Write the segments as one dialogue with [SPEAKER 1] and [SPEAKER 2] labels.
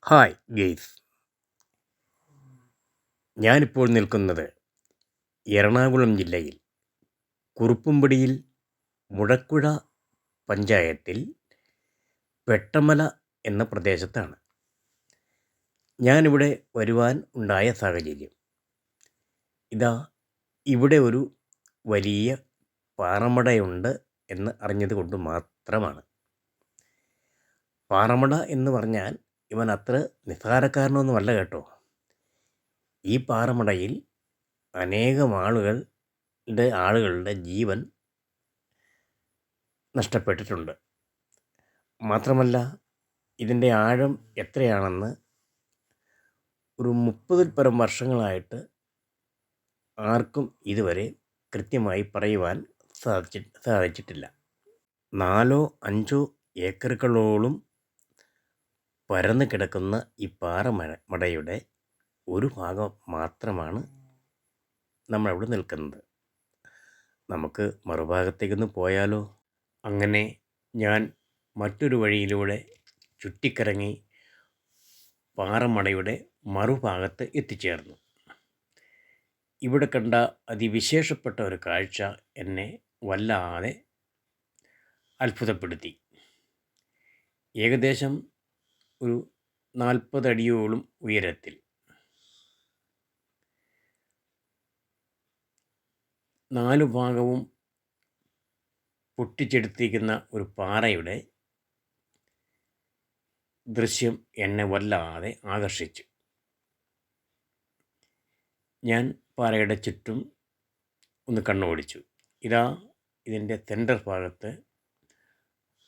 [SPEAKER 1] Hi guys, ഞാനിപ്പോൾ നിൽക്കുന്നത് എറണാകുളം ജില്ലയിൽ കുറുപ്പുംപടിയിൽ മുഴക്കുഴ പഞ്ചായത്തിൽ പെട്ടമല എന്ന പ്രദേശത്താണ്. ഞാനിവിടെ വരുവാൻ ഉണ്ടായ സാഹചര്യം ഇവിടെ ഒരു വലിയ പാറമടയുണ്ട് എന്ന് അറിഞ്ഞതുകൊണ്ട് മാത്രമാണ്. പാറമട എന്ന് പറഞ്ഞാൽ ഇവൻ അത്ര നിസ്സാരക്കാരനൊന്നുമല്ല കേട്ടോ. ഈ പാറമടയിൽ അനേകം ആളുകളുടെ ജീവൻ നഷ്ടപ്പെട്ടിട്ടുണ്ട്. മാത്രമല്ല, ഇതിൻ്റെ ആഴം എത്രയാണെന്ന് ഒരു 30-ൽ പരം വർഷങ്ങളായിട്ട് ആർക്കും ഇതുവരെ കൃത്യമായി പറയുവാൻ സാധിച്ചിട്ടില്ല. 4-5 ഏക്കറുകളോളം പരന്നു കിടക്കുന്ന ഈ പാറമടയുടെ ഒരു ഭാഗം മാത്രമാണ് നമ്മളവിടെ നിൽക്കുന്നത്. നമുക്ക് മറുഭാഗത്തേക്കൊന്ന് പോയാലോ? അങ്ങനെ ഞാൻ മറ്റൊരു വഴിയിലൂടെ ചുറ്റിക്കറങ്ങി പാറമടയുടെ മറുഭാഗത്ത് എത്തിച്ചേർന്നു. ഇവിടെ കണ്ട അതിവിശേഷപ്പെട്ട ഒരു കാഴ്ച എന്നെ വല്ലാതെ അത്ഭുതപ്പെടുത്തി. ഏകദേശം ഒരു 40 അടിയോളം ഉയരത്തിൽ 4 ഭാഗവും പൊട്ടിച്ചെടുത്തിരിക്കുന്ന ഒരു പാറയുടെ ദൃശ്യം എന്നെ വല്ലാതെ ആകർഷിച്ചു. ഞാൻ പാറയുടെ ചുറ്റും ഒന്ന് കണ്ണോടിച്ചു. ഇതിൻ്റെ സെൻറ്റർ ഭാഗത്ത്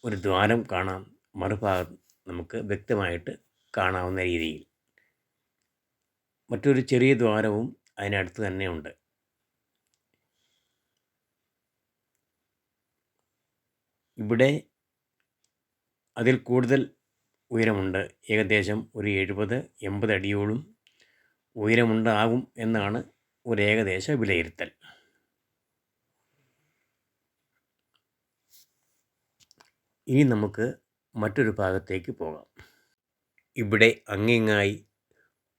[SPEAKER 1] ഒരു ദ്വാരം കാണാം. മറുഭാഗം നമുക്ക് വ്യക്തമായിട്ട് കാണാവുന്ന രീതിയിൽ മറ്റൊരു ചെറിയ ദ്വാരവും അതിനടുത്ത് തന്നെ ഉണ്ട്. ഇവിടെ അതിൽ കൂടുതൽ ഉയരമുണ്ട്. ഏകദേശം ഒരു 70-80 അടിയോളം ഉയരമുണ്ടാകും എന്നാണ് ഒരു ഏകദേശ വിലയിരുത്തൽ. ഇനി നമുക്ക് മറ്റൊരു ഭാഗത്തേക്ക് പോകാം. ഇവിടെ അങ്ങിങ്ങായി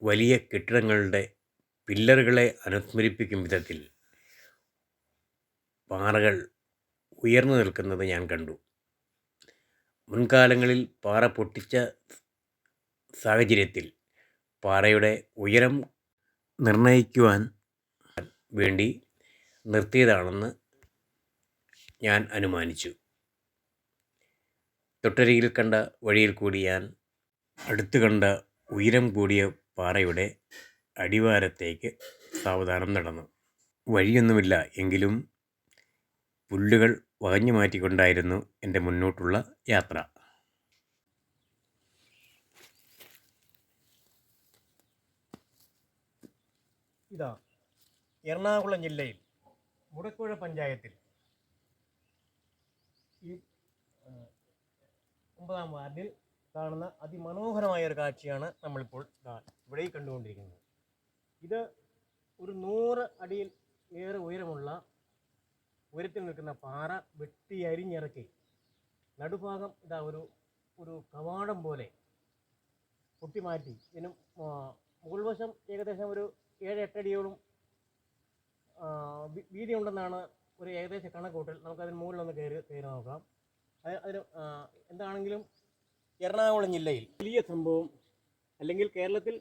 [SPEAKER 1] വലിയ കെട്ടിടങ്ങളുടെ പില്ലറുകളെ അനുസ്മരിപ്പിക്കും വിധത്തിൽ പാറകൾ ഉയർന്നു നിൽക്കുന്നത് ഞാൻ കണ്ടു. മുൻകാലങ്ങളിൽ പാറ പൊട്ടിച്ച സാഹചര്യത്തിൽ പാറയുടെ ഉയരം നിർണ്ണയിക്കുവാൻ വേണ്ടി നിർത്തിയതാണെന്ന് ഞാൻ അനുമാനിച്ചു. തൊട്ടരികിൽ കണ്ട വഴിയിൽ കൂടി ഞാൻ അടുത്ത് കണ്ട ഉയരം കൂടിയ പാറയുടെ അടിവാരത്തേക്ക് സാവധാനം നടന്നു. വഴിയൊന്നുമില്ല, എങ്കിലും പുല്ലുകൾ വകഞ്ഞു മാറ്റിക്കൊണ്ടായിരുന്നു എൻ്റെ മുന്നോട്ടുള്ള യാത്ര. എറണാകുളം ജില്ലയിൽ മുഴക്കുഴ പഞ്ചായത്തിൽ ഈ 9-ാം വാർഡിൽ കാണുന്ന അതിമനോഹരമായ ഒരു കാഴ്ചയാണ് നമ്മളിപ്പോൾ ഇവിടെ കണ്ടുകൊണ്ടിരിക്കുന്നത്. ഇത് ഒരു 100 അടിയിൽ ഏറെ ഉയരത്തിൽ നിൽക്കുന്ന പാറ വെട്ടിയരിഞ്ഞിറക്കി നടുഭാഗം ഒരു കവാടം പോലെ പൊട്ടിമാറ്റി. ഇതിനും മുകൾ വശം ഏകദേശം ഒരു 7-8 അടിയോളം വീതി ഉണ്ടെന്നാണ് ഒരു ഏകദേശ കണക്കൂട്ടൽ. നമുക്കതിന് മുകളിലൊന്ന് കയറി നോക്കാം. അതിന് എന്താണെങ്കിലും എറണാകുളം ജില്ലയിൽ വലിയ സംഭവം, അല്ലെങ്കിൽ കേരളത്തിൽ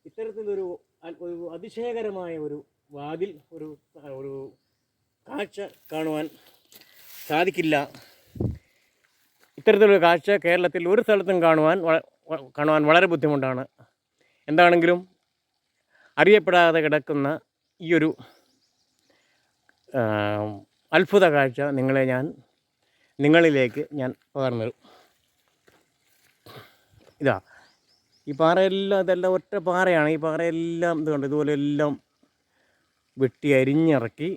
[SPEAKER 1] ഇത്തരത്തിലൊരു അതിശയകരമായ ഒരു വാതിൽ, ഒരു കാഴ്ച കാണുവാൻ സാധിക്കില്ല. ഇത്തരത്തിലൊരു കാഴ്ച കേരളത്തിൽ ഒരു സ്ഥലത്തും കാണുവാൻ വളരെ ബുദ്ധിമുട്ടാണ്. എന്താണെങ്കിലും അറിയപ്പെടാതെ കിടക്കുന്ന ഈയൊരു അത്ഭുത കാഴ്ച നിങ്ങളിലേക്ക് ഞാൻ പകർന്നു. ഈ പാറയെല്ലാം, ഇതെല്ലാം ഒറ്റ പാറയാണ്. ഈ പാറയെല്ലാം ഇതുകൊണ്ട് ഇതുപോലെ എല്ലാം വെട്ടി അരിഞ്ഞിറക്കി.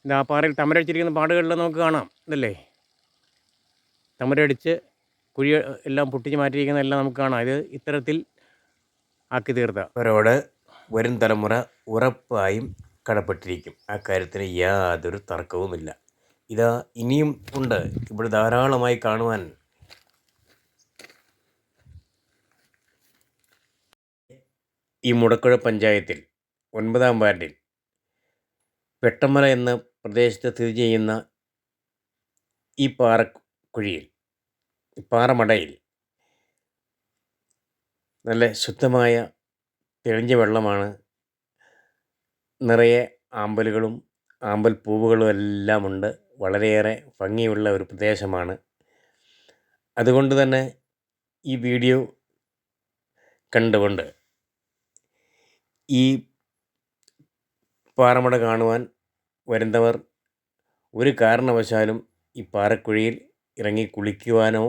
[SPEAKER 1] ആ പാറയിൽ തമരടിച്ചിരിക്കുന്ന പാടുകളിൽ നമുക്ക് കാണാം. ഇതല്ലേ, തമരടിച്ച് കുഴി എല്ലാം പൊട്ടിച്ച് മാറ്റിയിരിക്കുന്ന എല്ലാം നമുക്ക് കാണാം. ഇത് ഇത്തരത്തിൽ ആക്കി തീർത്ത അവരോട് വരും തലമുറ ഉറപ്പായും കടപ്പെട്ടിരിക്കും. ആ കാര്യത്തിന് യാതൊരു തർക്കവുമില്ല. ഇനിയും ഉണ്ട് ഇവിടെ ധാരാളമായി കാണുവാൻ. ഈ മുടക്കുഴ പഞ്ചായത്തിൽ 9-ാം വാർഡിൽ വെട്ടമല എന്ന പ്രദേശത്ത് സ്ഥിതി ചെയ്യുന്ന ഈ പാറക്കുഴിയിൽ പാറമടയിൽ നല്ല ശുദ്ധമായ തെളിഞ്ഞ വെള്ളമാണ്. നിറയെ ആമ്പലുകളും ആമ്പൽ പൂവുകളും എല്ലാമുണ്ട്. വളരെയേറെ ഭംഗിയുള്ള ഒരു പ്രദേശമാണ്. അതുകൊണ്ട് തന്നെ ഈ വീഡിയോ കണ്ടുകൊണ്ട് ഈ പാറമട കാണുവാൻ വരുന്നവർ ഒരു കാരണവശാലും ഈ പാറക്കുഴിയിൽ ഇറങ്ങി കുളിക്കുവാനോ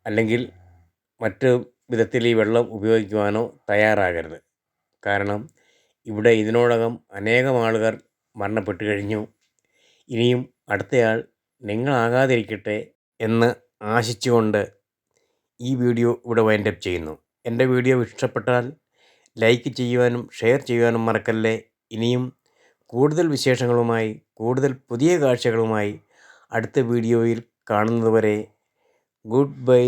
[SPEAKER 1] അല്ലെങ്കിൽ മറ്റ് വിധത്തിൽ ഈ വെള്ളം ഉപയോഗിക്കുവാനോ തയ്യാറാകരുത്. കാരണം ഇവിടെ ഇതിനോടകം അനേകം ആളുകൾ മരണപ്പെട്ടു കഴിഞ്ഞു. ഇനിയും അടുത്തയാൾ നിങ്ങളാകാതിരിക്കട്ടെ എന്ന് ആശിച്ചുകൊണ്ട് ഈ വീഡിയോ ഇവിടെ വൈൻഡപ്പ് ചെയ്യുന്നു. എൻ്റെ വീഡിയോ ഇഷ്ടപ്പെട്ടാൽ ലൈക്ക് ചെയ്യുവാനും ഷെയർ ചെയ്യുവാനും മറക്കല്ലേ. ഇനിയും കൂടുതൽ വിശേഷങ്ങളുമായി കൂടുതൽ പുതിയ കാഴ്ചകളുമായി അടുത്ത വീഡിയോയിൽ കാണുന്നതുവരെ ഗുഡ് ബൈ.